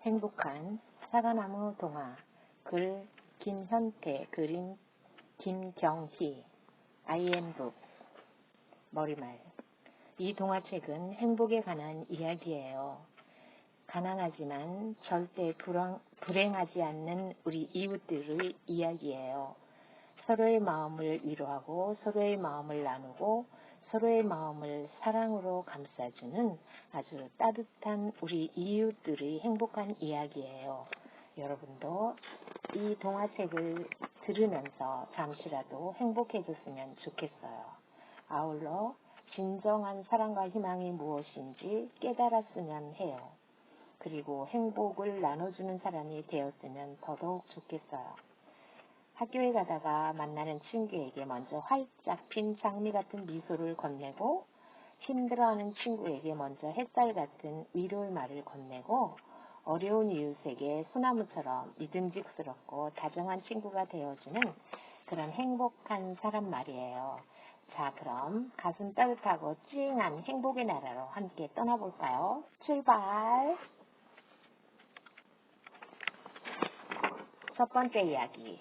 행복한 사과나무 동화. 글 김현태, 그림 김경희. IM북. 머리말. 이 동화책은 행복에 관한 이야기예요. 가난하지만 절대 불행하지 않는 우리 이웃들의 이야기예요. 서로의 마음을 위로하고 서로의 마음을 나누고 서로의 마음을 사랑으로 감싸주는 아주 따뜻한 우리 이웃들의 행복한 이야기예요. 여러분도 이 동화책을 들으면서 잠시라도 행복해졌으면 좋겠어요. 아울러 진정한 사랑과 희망이 무엇인지 깨달았으면 해요. 그리고 행복을 나눠주는 사람이 되었으면 더더욱 좋겠어요. 학교에 가다가 만나는 친구에게 먼저 활짝 핀 장미 같은 미소를 건네고, 힘들어하는 친구에게 먼저 햇살 같은 위로의 말을 건네고, 어려운 이웃에게 소나무처럼 믿음직스럽고 다정한 친구가 되어주는 그런 행복한 사람 말이에요. 자, 그럼 가슴 따뜻하고 찡한 행복의 나라로 함께 떠나볼까요? 출발! 첫 번째 이야기.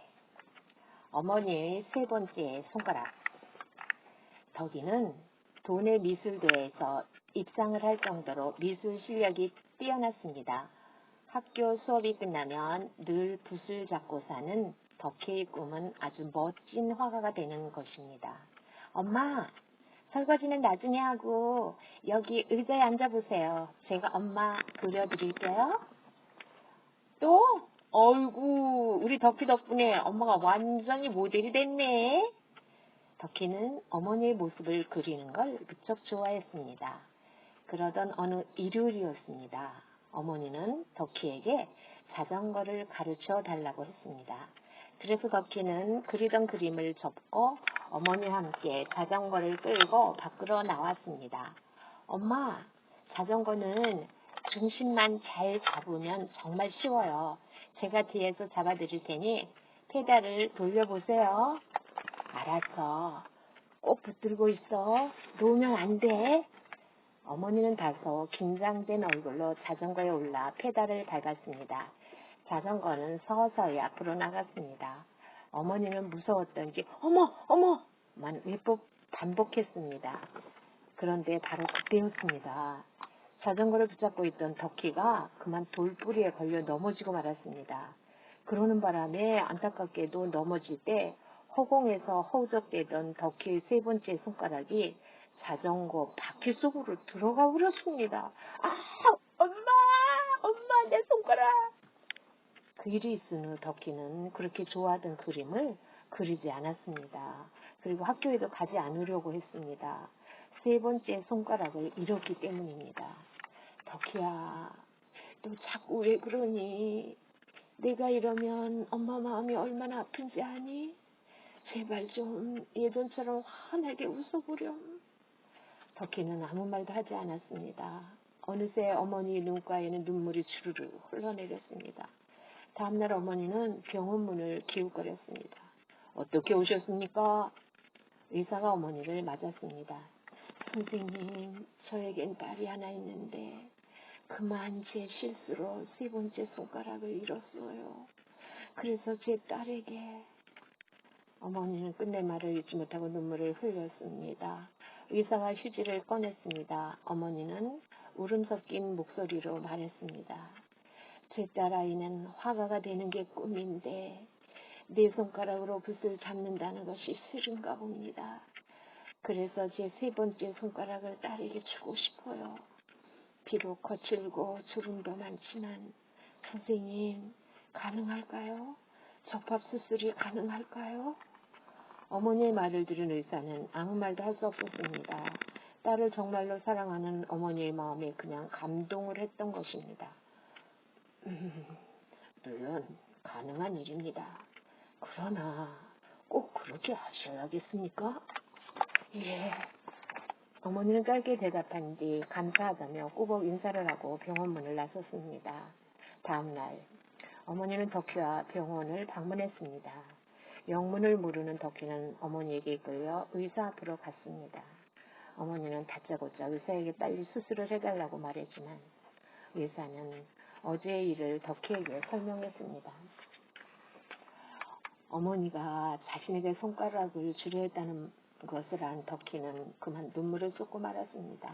어머니의 세 번째 손가락. 덕이는 도내 미술대회에서 입상을 할 정도로 미술 실력이 뛰어났습니다. 학교 수업이 끝나면 늘 붓을 잡고 사는 덕희의 꿈은 아주 멋진 화가가 되는 것입니다. 엄마, 설거지는 나중에 하고 여기 의자에 앉아보세요. 제가 엄마 그려드릴게요. 또? 어이구, 우리 덕희 덕분에 엄마가 완전히 모델이 됐네. 덕희는 어머니의 모습을 그리는 걸 무척 좋아했습니다. 그러던 어느 일요일이었습니다. 어머니는 덕희에게 자전거를 가르쳐 달라고 했습니다. 그래서 덕희는 그리던 그림을 접고 어머니와 함께 자전거를 끌고 밖으로 나왔습니다. 엄마, 자전거는 중심만 잘 잡으면 정말 쉬워요. 제가 뒤에서 잡아드릴 테니 페달을 돌려보세요. 알았어. 꼭 붙들고 있어. 놓으면 안 돼. 어머니는 다소 긴장된 얼굴로 자전거에 올라 페달을 밟았습니다. 자전거는 서서히 앞으로 나갔습니다. 어머니는 무서웠던지 어머만 반복했습니다. 그런데 바로 그때였습니다. 자전거를 붙잡고 있던 덕희가 그만 돌뿌리에 걸려 넘어지고 말았습니다. 그러는 바람에 안타깝게도 넘어질 때 허공에서 허우적대던 덕희의 세 번째 손가락이 자전거 바퀴 속으로 들어가 버렸습니다. 아, 엄마, 내 손가락! 그 일이 있은 후 덕희는 그렇게 좋아하던 그림을 그리지 않았습니다. 그리고 학교에도 가지 않으려고 했습니다. 세 번째 손가락을 잃었기 때문입니다. 덕희야, 너 자꾸 왜 그러니? 내가 이러면 엄마 마음이 얼마나 아픈지 아니? 제발 좀 예전처럼 환하게 웃어보렴. 덕희는 아무 말도 하지 않았습니다. 어느새 어머니 눈가에는 눈물이 주르르 흘러내렸습니다. 다음날 어머니는 병원 문을 기웃거렸습니다. 어떻게 오셨습니까? 의사가 어머니를 맞았습니다. 선생님, 저에겐 딸이 하나 있는데 그만 제 실수로 세 번째 손가락을 잃었어요. 그래서 제 딸에게. 어머니는 끝내 말을 잊지 못하고 눈물을 흘렸습니다. 의사가 휴지를 꺼냈습니다. 어머니는 울음 섞인 목소리로 말했습니다. 제 딸아이는 화가가 되는 게 꿈인데 네 손가락으로 붓을 잡는다는 것이 싫은가 봅니다. 그래서 제 세 번째 손가락을 딸에게 주고 싶어요. 비록 거칠고 주름도 많지만 선생님, 가능할까요? 적합 수술이 가능할까요? 어머니의 말을 들은 의사는 아무 말도 할 수 없었습니다. 딸을 정말로 사랑하는 어머니의 마음에 그냥 감동을 했던 것입니다. 물론 가능한 일입니다. 그러나 꼭 그렇게 하셔야겠습니까? 예. 어머니는 짧게 대답한 뒤 감사하다며 꾸벅 인사를 하고 병원 문을 나섰습니다. 다음 날 어머니는 덕희와 병원을 방문했습니다. 영문을 모르는 덕희는 어머니에게 이끌려 의사 앞으로 갔습니다. 어머니는 다짜고짜 의사에게 빨리 수술을 해달라고 말했지만 의사는 어제의 일을 덕희에게 설명했습니다. 어머니가 자신에게 손가락을 주려 했다는 것을 안 덕희는 그만 눈물을 쏟고 말았습니다.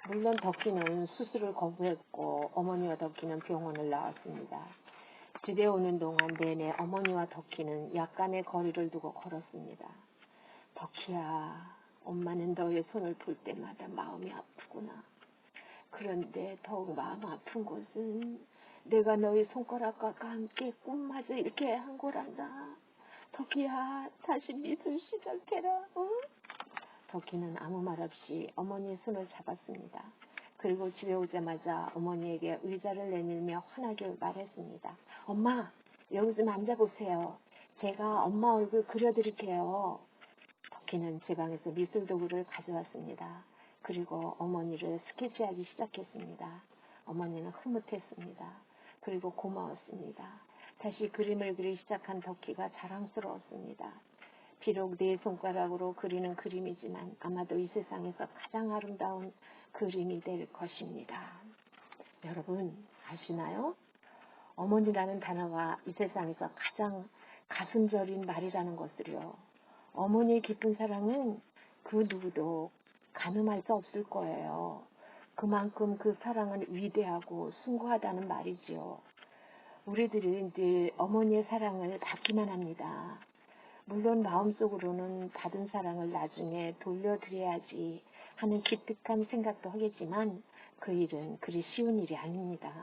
물론 덕희는 수술을 거부했고 어머니와 덕희는 병원을 나왔습니다. 집에 오는 동안 내내 어머니와 덕희는 약간의 거리를 두고 걸었습니다. 덕희야, 엄마는 너의 손을 볼 때마다 마음이 아프구나. 그런데 더욱 마음 아픈 것은 내가 너의 손가락과 함께 꿈마저 이렇게 한 거란다. 덕희야, 다시 미술 시작해라. 응? 덕희는 아무 말 없이 어머니의 손을 잡았습니다. 그리고 집에 오자마자 어머니에게 의자를 내밀며 환하게 말했습니다. 엄마, 여기 좀 앉아보세요. 제가 엄마 얼굴 그려드릴게요. 덕희는 제 방에서 미술 도구를 가져왔습니다. 그리고 어머니를 스케치하기 시작했습니다. 어머니는 흐뭇했습니다. 그리고 고마웠습니다. 다시 그림을 그리기 시작한 덕희가 자랑스러웠습니다. 비록 네 손가락으로 그리는 그림이지만 아마도 이 세상에서 가장 아름다운 그림이 될 것입니다. 여러분 아시나요? 어머니라는 단어가 이 세상에서 가장 가슴 저린 말이라는 것을요. 어머니의 깊은 사랑은 그 누구도 가늠할 수 없을 거예요. 그만큼 그 사랑은 위대하고 숭고하다는 말이지요. 우리들은 늘 어머니의 사랑을 받기만 합니다. 물론 마음속으로는 받은 사랑을 나중에 돌려드려야지 하는 기특한 생각도 하겠지만 그 일은 그리 쉬운 일이 아닙니다.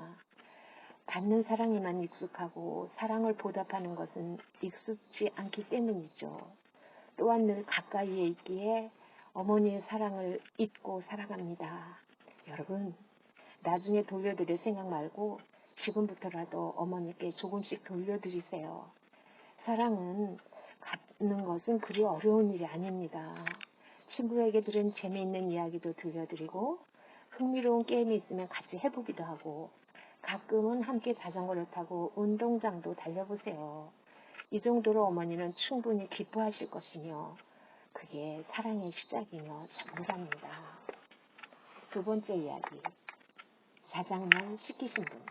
받는 사랑에만 익숙하고 사랑을 보답하는 것은 익숙지 않기 때문이죠. 또한 늘 가까이에 있기에 어머니의 사랑을 잊고 살아갑니다. 여러분, 나중에 돌려드릴 생각 말고 지금부터라도 어머니께 조금씩 돌려드리세요. 사랑은 갖는 것은 그리 어려운 일이 아닙니다. 친구에게 들은 재미있는 이야기도 들려드리고 흥미로운 게임이 있으면 같이 해보기도 하고 가끔은 함께 자전거를 타고 운동장도 달려보세요. 이 정도로 어머니는 충분히 기뻐하실 것이며 그게 사랑의 시작이며 전부랍니다. 두 번째 이야기, 자장면 시키신 분.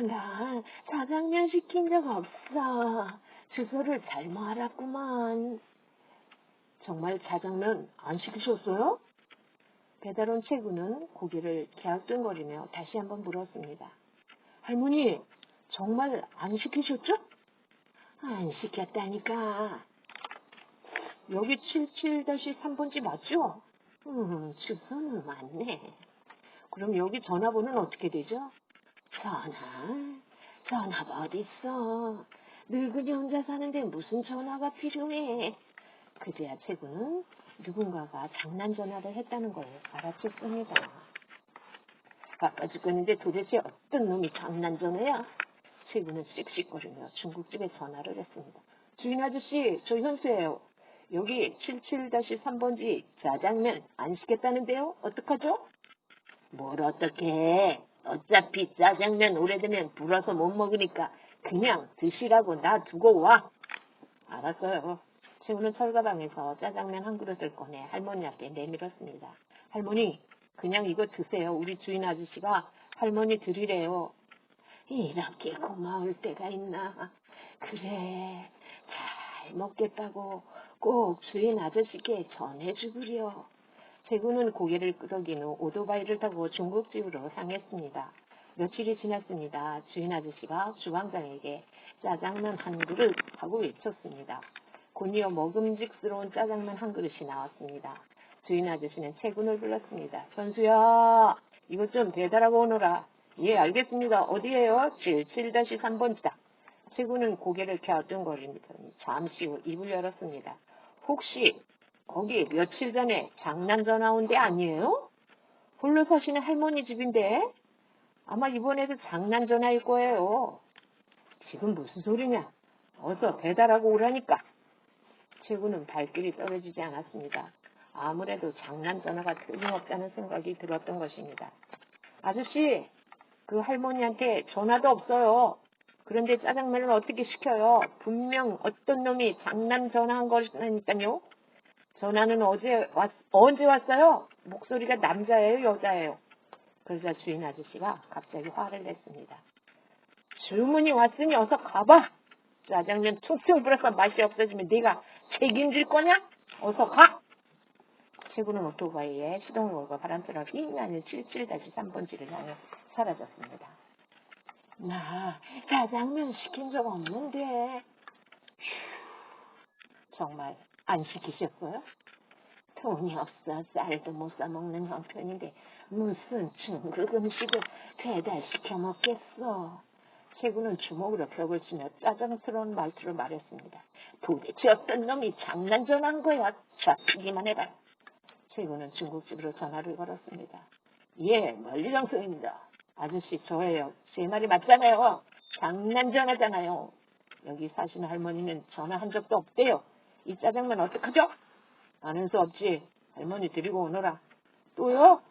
나 자장면 시킨 적 없어. 주소를 잘못 알았구만. 정말 자장면 안 시키셨어요? 배달 온 채구는 고개를 갸우뚱거리며 다시 한번 물었습니다. 할머니, 정말 안 시키셨죠? 안 시켰다니까. 여기 77-3번지 맞죠? 주소는 맞네. 그럼 여기 전화번호는 어떻게 되죠? 전화가 어딨어. 늙은이 혼자 사는데 무슨 전화가 필요해. 그제야 채구는 누군가가 장난 전화를 했다는 걸 알아챘습니다. 바빠 죽겠는데 도대체 어떤 놈이 장난 전화야? 채구는 씩씩거리며 중국집에 전화를 했습니다. 주인 아저씨, 저 현수예요. 여기 77-3번지 짜장면 안 시켰다는데요? 어떡하죠? 뭘 어떻게 해? 어차피 짜장면 오래되면 불어서 못 먹으니까 그냥 드시라고 놔두고 와. 알았어요. 채우는 철가방에서 짜장면 한 그릇을 꺼내 할머니 앞에 내밀었습니다. 할머니, 그냥 이거 드세요. 우리 주인 아저씨가 할머니 드리래요. 이렇게 고마울 때가 있나. 그래, 잘 먹겠다고 꼭 주인 아저씨께 전해주구려. 채구는 고개를 끄덕인 후 오토바이를 타고 중국집으로 향했습니다. 며칠이 지났습니다. 주인 아저씨가 주방장에게 짜장면 한 그릇 하고 외쳤습니다. 곧이어 먹음직스러운 짜장면 한 그릇이 나왔습니다. 주인 아저씨는 채군을 불렀습니다. 현수야, 이것 좀 배달하고 오너라. 예, 알겠습니다. 어디에요? 77-3번지다. 채군은 고개를 갸우뚱거리더니 잠시 후 입을 열었습니다. 혹시 거기 며칠 전에 장난 전화 온 데 아니에요? 홀로 사시는 할머니 집인데 아마 이번에도 장난 전화일 거예요. 지금 무슨 소리냐? 어서 배달하고 오라니까. 채구는 발길이 떨어지지 않았습니다. 아무래도 장난 전화가 틀림없다는 생각이 들었던 것입니다. 아저씨, 그 할머니한테 전화도 없어요. 그런데 짜장면을 어떻게 시켜요? 분명 어떤 놈이 장난 전화한 거니까요. 전화는 언제 왔어요? 목소리가 남자예요, 여자예요? 그러자 주인 아저씨가 갑자기 화를 냈습니다. 주문이 왔으니 어서 가봐. 짜장면 퉁퉁 불어서 맛이 없어지면 네가 책임질 거냐? 어서 가. 최군은 오토바이에 시동을 걸고 바람처럼 휘 하는 77-3번지를 향해 사라졌습니다. 나 짜장면 시킨 적 없는데. 정말 안 시키셨어요? 돈이 없어 쌀도 못 사먹는 형편인데 무슨 중국 음식을 배달시켜 먹겠어. 최군은 주먹으로 벽을 치며 짜증스러운 말투로 말했습니다. 도대체 어떤 놈이 장난 전화한 거야? 잡히기만 해봐. 최군은 중국집으로 전화를 걸었습니다. 예, 멀리정성입니다. 아저씨 저예요. 제 말이 맞잖아요. 장난 전화잖아요. 여기 사시는 할머니는 전화한 적도 없대요. 이 짜장면 어떡하죠? 아는 수 없지. 할머니 데리고 오너라. 또요?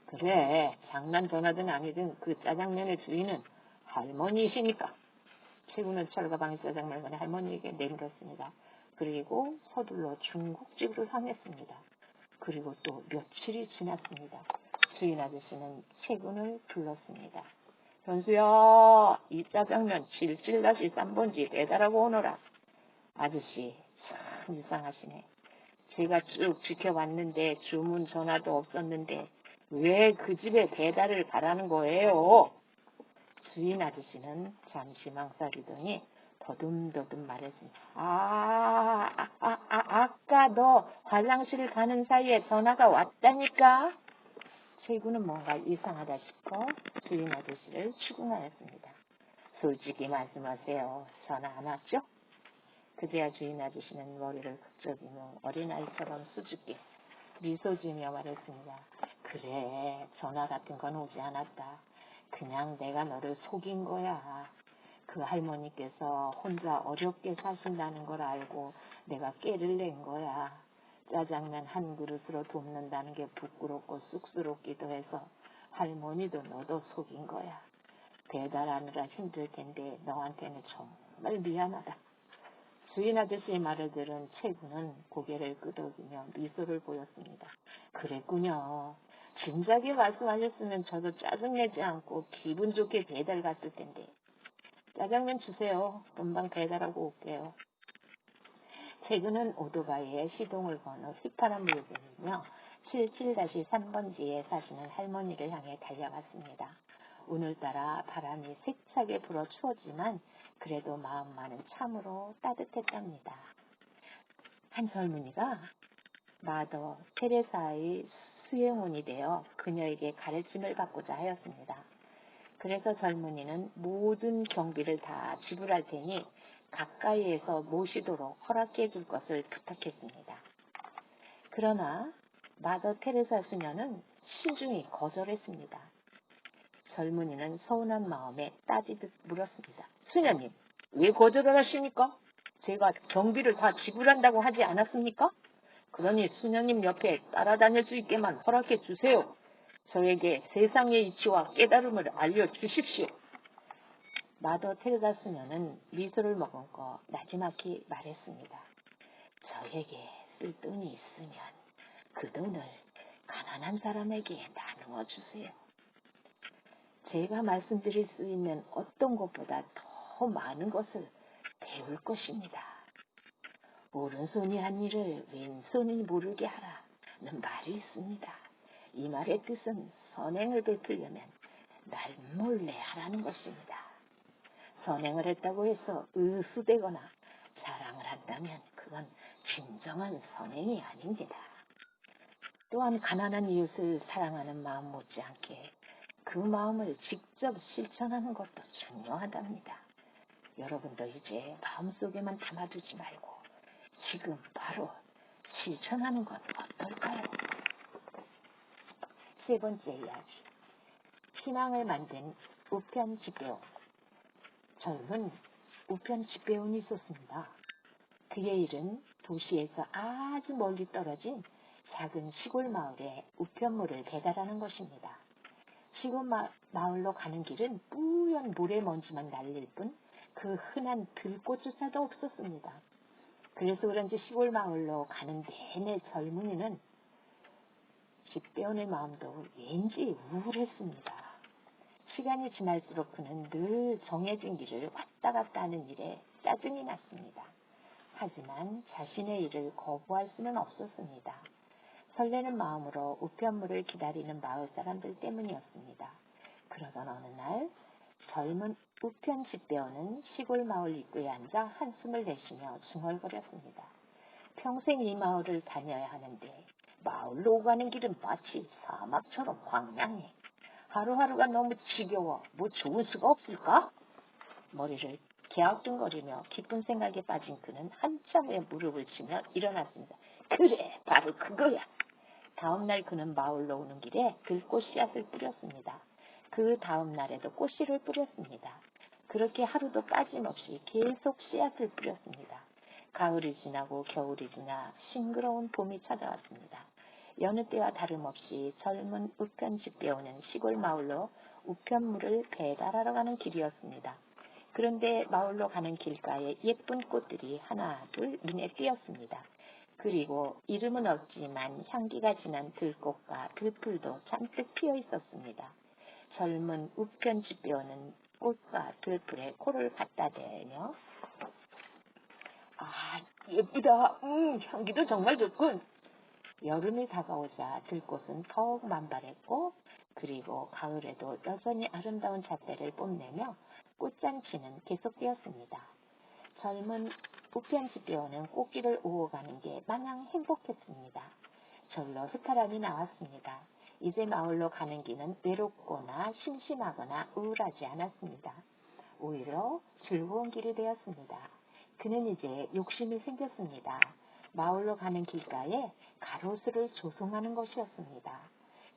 그래, 장난 전화든 아니든 그 짜장면의 주인은 할머니이시니까. 최군은 철가방의 짜장면을 할머니에게 내밀었습니다. 그리고 서둘러 중국집으로 향했습니다. 그리고 또 며칠이 지났습니다. 주인 아저씨는 최군을 불렀습니다. 현수야, 이 짜장면 77-3번지 배달하고 오너라. 아저씨, 참 이상하시네. 제가 쭉 지켜봤는데 주문 전화도 없었는데 왜 그 집에 배달을 가라는 거예요? 주인 아저씨는 잠시 망설이더니 더듬더듬 말했습니다. 아까 너 화장실 가는 사이에 전화가 왔다니까? 최군은 뭔가 이상하다 싶어 주인 아저씨를 추궁하였습니다. 솔직히 말씀하세요. 전화 안 왔죠? 그제야 주인 아저씨는 머리를 긁적이며 어린아이처럼 수줍게 미소 지으며 말했습니다. 그래, 전화 같은 건 오지 않았다. 그냥 내가 너를 속인 거야. 그 할머니께서 혼자 어렵게 사신다는 걸 알고 내가 깨를 낸 거야. 짜장면 한 그릇으로 돕는다는 게 부끄럽고 쑥스럽기도 해서 할머니도 너도 속인 거야. 배달하느라 힘들 텐데 너한테는 정말 미안하다. 주인 아저씨의 말을 들은 최군은 고개를 끄덕이며 미소를 보였습니다. 그랬군요. 진작에 말씀하셨으면 저도 짜증내지 않고 기분 좋게 배달 갔을 텐데. 짜장면 주세요. 금방 배달하고 올게요. 최군은 오토바이에 시동을 건 후 휘파람 불고 77-3번지에 사시는 할머니를 향해 달려갔습니다. 오늘따라 바람이 세차게 불어 추웠지만 그래도 마음만은 참으로 따뜻했답니다. 한 젊은이가 마더 테레사의 수행원이 되어 그녀에게 가르침을 받고자 하였습니다. 그래서 젊은이는 모든 경비를 다 지불할 테니 가까이에서 모시도록 허락해 줄 것을 부탁했습니다. 그러나 마더 테레사 수녀는 신중히 거절했습니다. 젊은이는 서운한 마음에 따지듯 물었습니다. 수녀님, 왜 거절을 하십니까? 제가 경비를 다 지불한다고 하지 않았습니까? 그러니 수녀님 옆에 따라다닐 수 있게만 허락해 주세요. 저에게 세상의 이치와 깨달음을 알려주십시오. 마더 테레사 수녀는 미소를 머금고 나지막히 말했습니다. 저에게 쓸 돈이 있으면 그 돈을 가난한 사람에게 나누어 주세요. 제가 말씀드릴 수 있는 어떤 것보다 더 많은 것을 배울 것입니다. 오른손이 한 일을 왼손이 모르게 하라는 말이 있습니다. 이 말의 뜻은 선행을 베풀려면 날 몰래 하라는 것입니다. 선행을 했다고 해서 의수되거나 자랑을 한다면 그건 진정한 선행이 아닙니다. 또한 가난한 이웃을 사랑하는 마음 못지않게 그 마음을 직접 실천하는 것도 중요하답니다. 여러분도 이제 마음속에만 담아두지 말고 지금 바로 실천하는 건 어떨까요? 세 번째 이야기. 희망을 만든 우편 집배운. 젊은 우편 집배운이 있었습니다. 그의 일은 도시에서 아주 멀리 떨어진 작은 시골 마을에 우편물을 배달하는 것입니다. 시골 마을로 가는 길은 뿌연 모래먼지만 날릴 뿐 그 흔한 들꽃조차도 없었습니다. 그래서 그런지 시골 마을로 가는 내내 젊은이는 집 배우는 마음도 왠지 우울했습니다. 시간이 지날수록 그는 늘 정해진 길을 왔다 갔다 하는 일에 짜증이 났습니다. 하지만 자신의 일을 거부할 수는 없었습니다. 설레는 마음으로 우편물을 기다리는 마을 사람들 때문이었습니다. 그러던 어느 날 젊은 우편 집배우는 시골 마을 입구에 앉아 한숨을 내쉬며 중얼거렸습니다. 평생 이 마을을 다녀야 하는데 마을로 오가는 길은 마치 사막처럼 황량해. 하루하루가 너무 지겨워. 뭐 좋은 수가 없을까? 머리를 갸우뚱거리며 깊은 생각에 빠진 그는 한참 후에 무릎을 치며 일어났습니다. 그래, 바로 그거야. 다음 날 그는 마을로 오는 길에 들꽃 씨앗을 뿌렸습니다. 그 다음 날에도 꽃씨를 뿌렸습니다. 그렇게 하루도 빠짐없이 계속 씨앗을 뿌렸습니다. 가을이 지나고 겨울이 지나 싱그러운 봄이 찾아왔습니다. 여느 때와 다름없이 젊은 우편집 배우는 시골 마을로 우편물을 배달하러 가는 길이었습니다. 그런데 마을로 가는 길가에 예쁜 꽃들이 하나 둘 눈에 띄었습니다. 그리고 이름은 없지만 향기가 진한 들꽃과 들풀도 잔뜩 피어 있었습니다. 젊은 우편집 배우는 꽃과 들풀에 코를 갖다 대며 아, 예쁘다. 향기도 정말 좋군. 여름이 다가오자 들꽃은 더욱 만발했고 그리고 가을에도 여전히 아름다운 잣대를 뽐내며 꽃잔치는 계속되었습니다. 젊은 우편집 배우는 꽃길을 오고 게 마냥 행복했습니다. 절로 휘파람이 나왔습니다. 이제 마을로 가는 길은 외롭거나 심심하거나 우울하지 않았습니다. 오히려 즐거운 길이 되었습니다. 그는 이제 욕심이 생겼습니다. 마을로 가는 길가에 가로수를 조성하는 것이었습니다.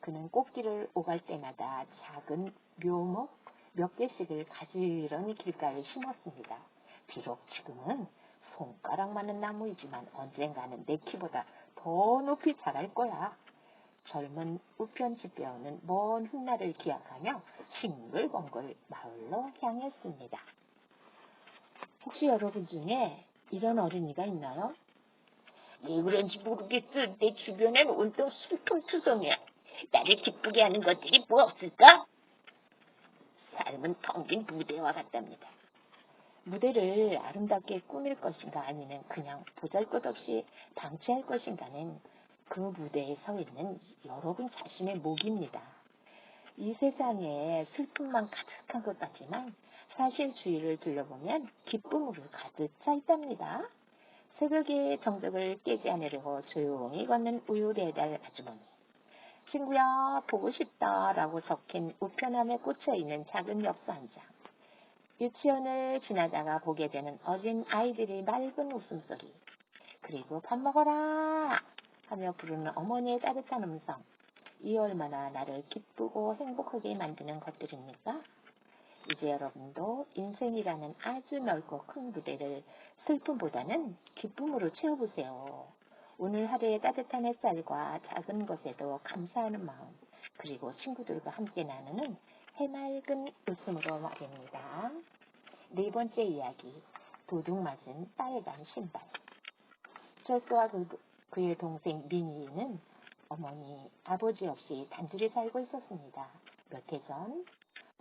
그는 꽃길을 오갈 때마다 작은 묘목 몇 개씩을 가지런히 길가에 심었습니다. 비록 지금은 손가락만한 나무이지만 언젠가는 내 키보다 더 높이 자랄 거야. 젊은 우편집 배우는 먼 훗날을 기약하며 싱글벙글 마을로 향했습니다. 혹시 여러분 중에 이런 어린이가 있나요? 왜 그런지 모르겠어. 내 주변엔 온통 슬픔투성이야. 나를 기쁘게 하는 것들이 뭐 없을까? 삶은 텅 빈 무대와 같답니다. 무대를 아름답게 꾸밀 것인가 아니면 그냥 보잘것없이 방치할 것인가는 그 무대에 서 있는 여러분 자신의 몫입니다. 이 세상에 슬픔만 가득한 것 같지만 사실 주위를 둘러보면 기쁨으로 가득 차 있답니다. 새벽의 정적을 깨지 않으려고 조용히 걷는 우유 배달 아주머니. 친구야, 보고 싶다 라고 적힌 우편함에 꽂혀있는 작은 엽서 한 장. 유치원을 지나다가 보게 되는 어린 아이들의 맑은 웃음소리. 그리고 밥 먹어라 하며 부르는 어머니의 따뜻한 음성. 이 얼마나 나를 기쁘고 행복하게 만드는 것들입니까? 이제 여러분도 인생이라는 아주 넓고 큰 무대를 슬픔보다는 기쁨으로 채워보세요. 오늘 하루의 따뜻한 햇살과 작은 것에도 감사하는 마음, 그리고 친구들과 함께 나누는 해맑은 웃음으로 말입니다. 네 번째 이야기, 도둑 맞은 빨간 신발. 철수와 그의 동생 미니는 어머니, 아버지 없이 단둘이 살고 있었습니다. 몇 해 전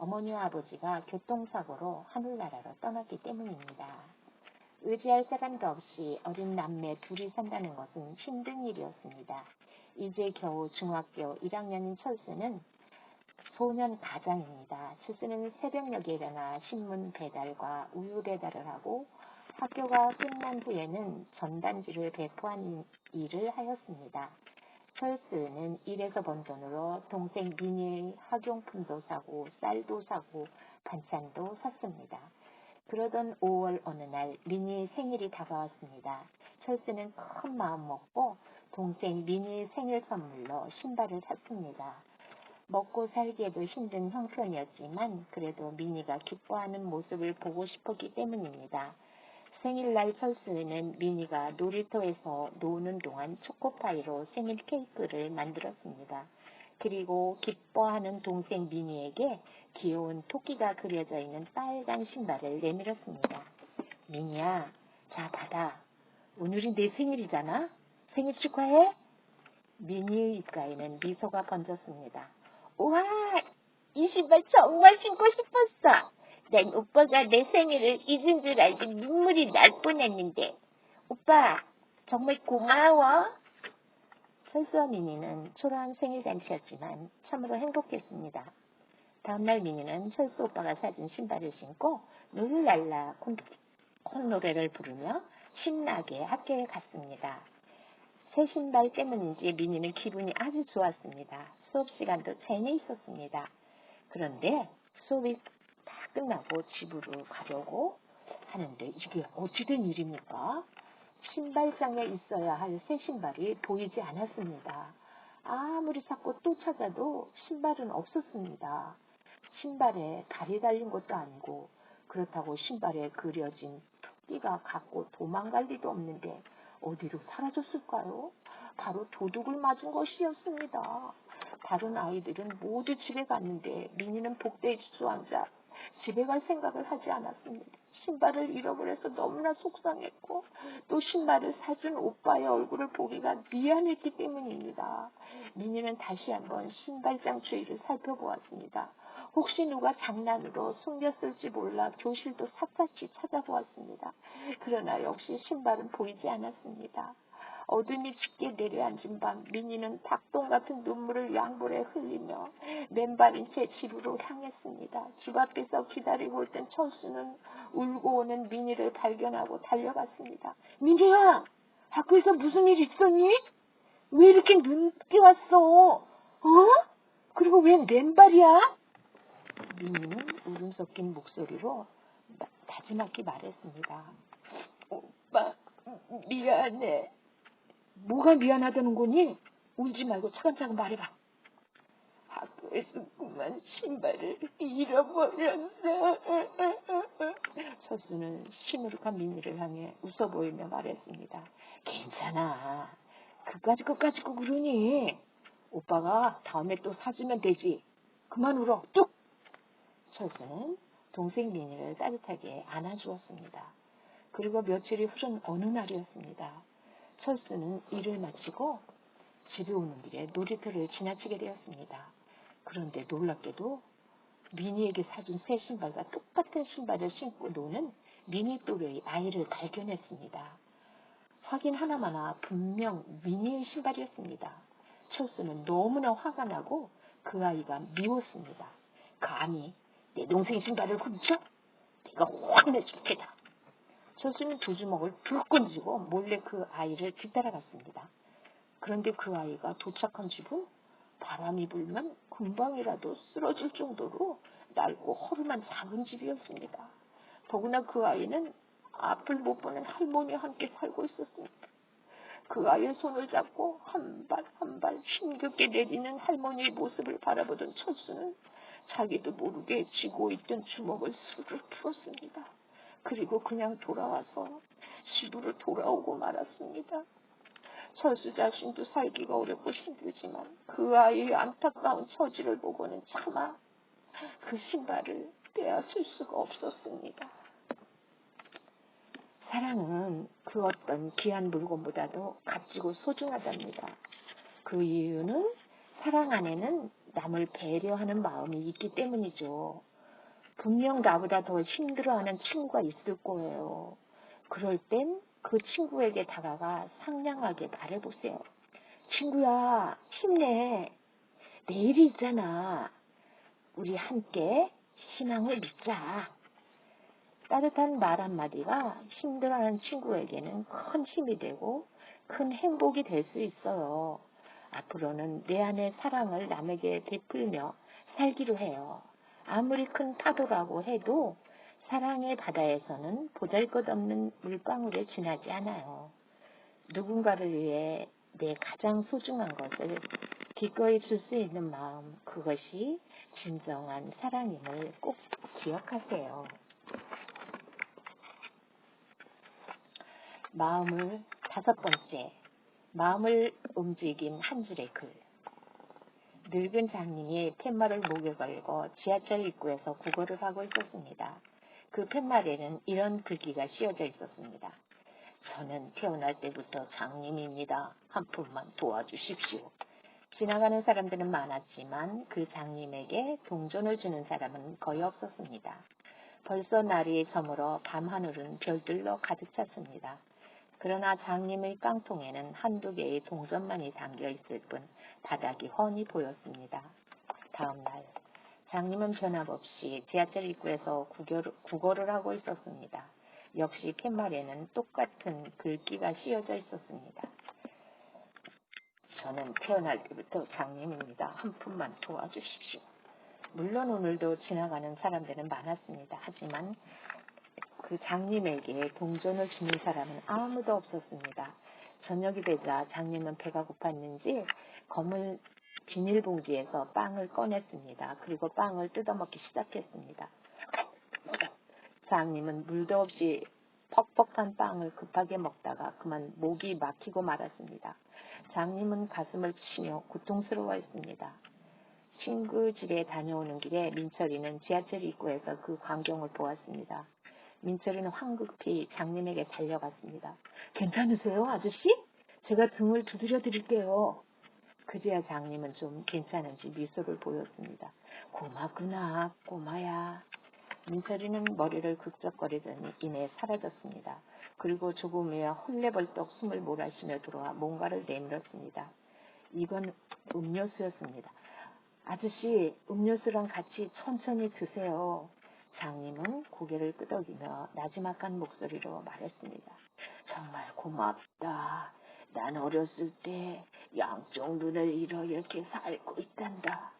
어머니와 아버지가 교통사고로 하늘나라로 떠났기 때문입니다. 의지할 사람도 없이 어린 남매 둘이 산다는 것은 힘든 일이었습니다. 이제 겨우 중학교 1학년인 철수는 소년 가장입니다. 철수는 새벽녘에 일어나 신문 배달과 우유 배달을 하고 학교가 끝난 후에는 전단지를 배포하는 일을 하였습니다. 철수는 일에서 번 돈으로 동생 미니의 학용품도 사고 쌀도 사고 반찬도 샀습니다. 그러던 5월 어느 날 미니의 생일이 다가왔습니다. 철수는 큰 마음 먹고 동생 미니의 생일 선물로 신발을 샀습니다. 먹고 살기에도 힘든 형편이었지만 그래도 미니가 기뻐하는 모습을 보고 싶었기 때문입니다. 생일날 철수는 미니가 놀이터에서 노는 동안 초코파이로 생일 케이크를 만들었습니다. 그리고 기뻐하는 동생 미니에게 귀여운 토끼가 그려져 있는 빨간 신발을 내밀었습니다. 미니야, 자 받아. 오늘이 내 생일이잖아. 생일 축하해. 미니의 입가에는 미소가 번졌습니다. 우와, 이 신발 정말 신고 싶었어. 난 오빠가 내 생일을 잊은 줄 알고 눈물이 날 뻔했는데. 오빠, 정말 고마워. 철수와 미니는 초라한 생일 잔치였지만 참으로 행복했습니다. 다음날 미니는 철수 오빠가 사준 신발을 신고 룰랄라 콧노래를 부르며 신나게 학교에 갔습니다. 새 신발 때문인지 미니는 기분이 아주 좋았습니다. 수업 시간도 재미있었습니다. 그런데 수업이 다 끝나고 집으로 가려고 하는데 이게 어찌된 일입니까? 신발장에 있어야 할 새 신발이 보이지 않았습니다. 아무리 찾고 또 찾아도 신발은 없었습니다. 신발에 발이 달린 것도 아니고 그렇다고 신발에 그려진 토끼가 갖고 도망갈 리도 없는데 어디로 사라졌을까요? 바로 도둑을 맞은 것이었습니다. 다른 아이들은 모두 집에 갔는데 미니는 복대에 주저앉아 집에 갈 생각을 하지 않았습니다. 신발을 잃어버려서 너무나 속상했고 또 신발을 사준 오빠의 얼굴을 보기가 미안했기 때문입니다. 미니는 다시 한번 신발장 주위를 살펴보았습니다. 혹시 누가 장난으로 숨겼을지 몰라 교실도 샅샅이 찾아보았습니다. 그러나 역시 신발은 보이지 않았습니다. 어둠이 짙게 내려앉은 밤 미니는 닭똥 같은 눈물을 양볼에 흘리며 맨발인 채 집으로 향했습니다. 집 앞에서 기다리고 있던 철수는 울고 오는 미니를 발견하고 달려갔습니다. 미니야! 학교에서 무슨 일 있었니? 왜 이렇게 늦게 왔어? 그리고 왜 맨발이야? 미니는 울음 섞인 목소리로 다짐하게 말했습니다. 오빠, 미안해. 뭐가 미안하다는 거니? 울지 말고 차근차근 말해봐. 학교에서 그만 신발을 잃어버렸어. 철수는 시무룩한 미니를 향해 웃어 보이며 말했습니다. 괜찮아. 그까짓 것 가지고 그러니. 오빠가 다음에 또 사주면 되지. 그만 울어. 뚝! 철수는 동생 미니를 따뜻하게 안아주었습니다. 그리고 며칠이 흐른 어느 날이었습니다. 철수는 일을 마치고 집에 오는 길에 놀이터를 지나치게 되었습니다. 그런데 놀랍게도 미니에게 사준 새 신발과 똑같은 신발을 신고 노는 미니 또래의 아이를 발견했습니다. 확인 하나마나 분명 미니의 신발이었습니다. 철수는 너무나 화가 나고 그 아이가 미웠습니다. 감히 내 동생 신발을 훔쳐? 내가 혼내줄 테다. 철수는 두 주먹을 불끈 쥐고 몰래 그 아이를 뒤따라갔습니다. 그런데 그 아이가 도착한 집은 바람이 불면 금방이라도 쓰러질 정도로 낡고 허름한 작은 집이었습니다. 더구나 그 아이는 앞을 못 보는 할머니와 함께 살고 있었습니다. 그 아이의 손을 잡고 한 발 한 발 힘겹게 내리는 할머니의 모습을 바라보던 철수는 자기도 모르게 쥐고 있던 주먹을 스르르 풀었습니다. 그리고 그냥 돌아와서 집으로 돌아오고 말았습니다. 철수 자신도 살기가 어렵고 힘들지만 그 아이의 안타까운 처지를 보고는 차마 그 신발을 빼앗을 수가 없었습니다. 사랑은 그 어떤 귀한 물건보다도 값지고 소중하답니다. 그 이유는 사랑 안에는 남을 배려하는 마음이 있기 때문이죠. 분명 나보다 더 힘들어하는 친구가 있을 거예요. 그럴 땐 그 친구에게 다가가 상냥하게 말해보세요. 친구야, 힘내. 내일이 있잖아. 우리 함께 희망을 믿자. 따뜻한 말 한마디가 힘들어하는 친구에게는 큰 힘이 되고 큰 행복이 될 수 있어요. 앞으로는 내 안의 사랑을 남에게 베풀며 살기로 해요. 아무리 큰 파도라고 해도 사랑의 바다에서는 보잘것없는 물방울에 지나지 않아요. 누군가를 위해 내 가장 소중한 것을 기꺼이 줄 수 있는 마음, 그것이 진정한 사랑임을 꼭 기억하세요. 다섯 번째, 마음을 움직인 한 줄의 글. 늙은 장님이 팻말을 목에 걸고 지하철 입구에서 구걸을 하고 있었습니다. 그 팻말에는 이런 글귀가 씌어져 있었습니다. 저는 태어날 때부터 장님입니다. 한 푼만 도와주십시오. 지나가는 사람들은 많았지만 그 장님에게 동전을 주는 사람은 거의 없었습니다. 벌써 날이 저물어 밤하늘은 별들로 가득 찼습니다. 그러나 장님의 깡통에는 한두 개의 동전만이 담겨 있을 뿐 바닥이 훤히 보였습니다. 다음 날 장님은 변함없이 지하철 입구에서 구걸을 하고 있었습니다. 역시 팻말에는 똑같은 글귀가 씌어져 있었습니다. 저는 태어날 때부터 장님입니다. 한 푼만 도와주십시오. 물론 오늘도 지나가는 사람들은 많았습니다. 하지만 그 장님에게 동전을 주는 사람은 아무도 없었습니다. 저녁이 되자 장님은 배가 고팠는지 검은 비닐봉지에서 빵을 꺼냈습니다. 그리고 빵을 뜯어먹기 시작했습니다. 장님은 물도 없이 퍽퍽한 빵을 급하게 먹다가 그만 목이 막히고 말았습니다. 장님은 가슴을 치며 고통스러워했습니다. 친구 집에 다녀오는 길에 민철이는 지하철 입구에서 그 광경을 보았습니다. 민철이는 황급히 장님에게 달려갔습니다. 괜찮으세요, 아저씨? 제가 등을 두드려 드릴게요. 그제야 장님은 좀 괜찮은지 미소를 보였습니다. 고맙구나, 꼬마야. 민철이는 머리를 극적거리더니 이내 사라졌습니다. 그리고 조금 후에 헐레벌떡 숨을 몰아쉬며 들어와 뭔가를 내밀었습니다. 이건 음료수였습니다. 아저씨, 음료수랑 같이 천천히 드세요. 장님은 고개를 끄덕이며 나지막한 목소리로 말했습니다. 정말 고맙다. 난 어렸을 때 양쪽 눈을 잃어 이렇게 살고 있단다.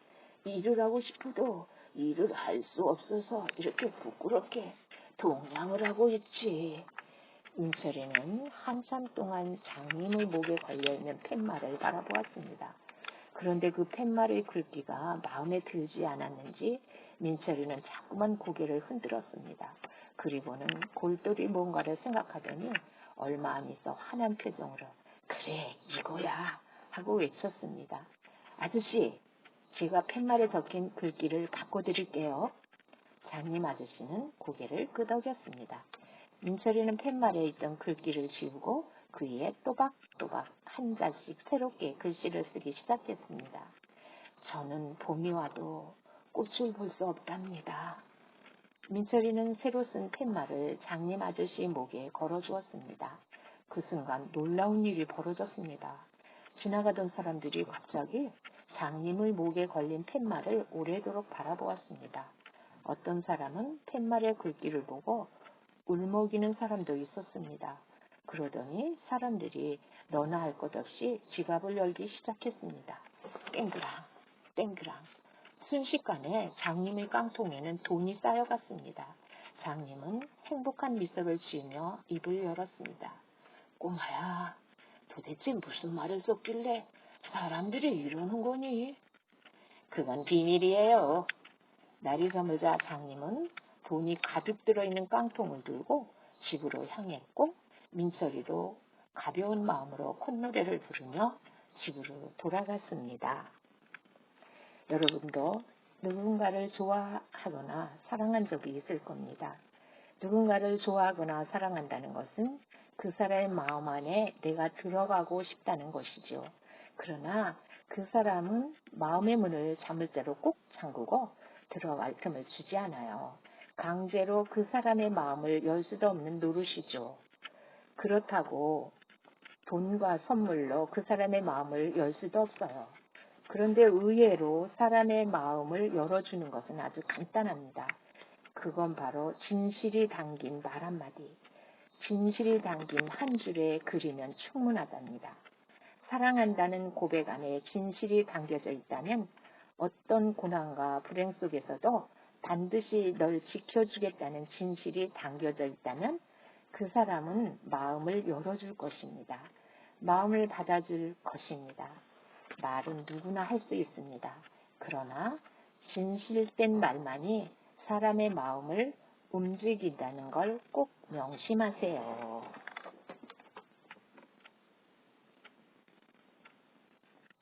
일을 하고 싶어도 일을 할 수 없어서 이렇게 부끄럽게 동냥을 하고 있지. 민철이는 한참 동안 장님의 목에 걸려있는 팻말을 바라보았습니다. 그런데 그 팻말의 글귀가 마음에 들지 않았는지 민철이는 자꾸만 고개를 흔들었습니다. 그리고는 골똘히 뭔가를 생각하더니 얼마 안 있어 환한 표정으로 그래 이거야 하고 외쳤습니다. 아저씨, 제가 팻말에 적힌 글귀를 바꿔드릴게요. 장님 아저씨는 고개를 끄덕였습니다. 민철이는 팻말에 있던 글귀를 지우고 그 위에 또박또박 한 자씩 새롭게 글씨를 쓰기 시작했습니다. 저는 봄이 와도 꽃을 볼 수 없답니다. 민철이는 새로 쓴 팻말을 장님 아저씨 목에 걸어주었습니다. 그 순간 놀라운 일이 벌어졌습니다. 지나가던 사람들이 갑자기 장님의 목에 걸린 팻말을 오래도록 바라보았습니다. 어떤 사람은 팻말의 글귀를 보고 울먹이는 사람도 있었습니다. 그러더니 사람들이 너나 할 것 없이 지갑을 열기 시작했습니다. 땡그랑 땡그랑 순식간에 장님의 깡통에는 돈이 쌓여갔습니다. 장님은 행복한 미소를 지으며 입을 열었습니다. 꼬마야, 도대체 무슨 말을 썼길래 사람들이 이러는 거니? 그건 비밀이에요. 날이 저물자 장님은 돈이 가득 들어있는 깡통을 들고 집으로 향했고 민철이도 가벼운 마음으로 콧노래를 부르며 집으로 돌아갔습니다. 여러분도 누군가를 좋아하거나 사랑한 적이 있을 겁니다. 누군가를 좋아하거나 사랑한다는 것은 그 사람의 마음 안에 내가 들어가고 싶다는 것이죠. 그러나 그 사람은 마음의 문을 자물쇠로 꼭 잠그고 들어갈 틈을 주지 않아요. 강제로 그 사람의 마음을 열 수도 없는 노릇이죠. 그렇다고 돈과 선물로 그 사람의 마음을 열 수도 없어요. 그런데 의외로 사람의 마음을 열어주는 것은 아주 간단합니다. 그건 바로 진실이 담긴 말 한마디, 진실이 담긴 한 줄의 글이면 충분하답니다. 사랑한다는 고백 안에 진실이 담겨져 있다면 어떤 고난과 불행 속에서도 반드시 널 지켜주겠다는 진실이 담겨져 있다면 그 사람은 마음을 열어줄 것입니다. 마음을 받아줄 것입니다. 말은 누구나 할 수 있습니다. 그러나 진실된 말만이 사람의 마음을 움직인다는 걸 꼭 명심하세요.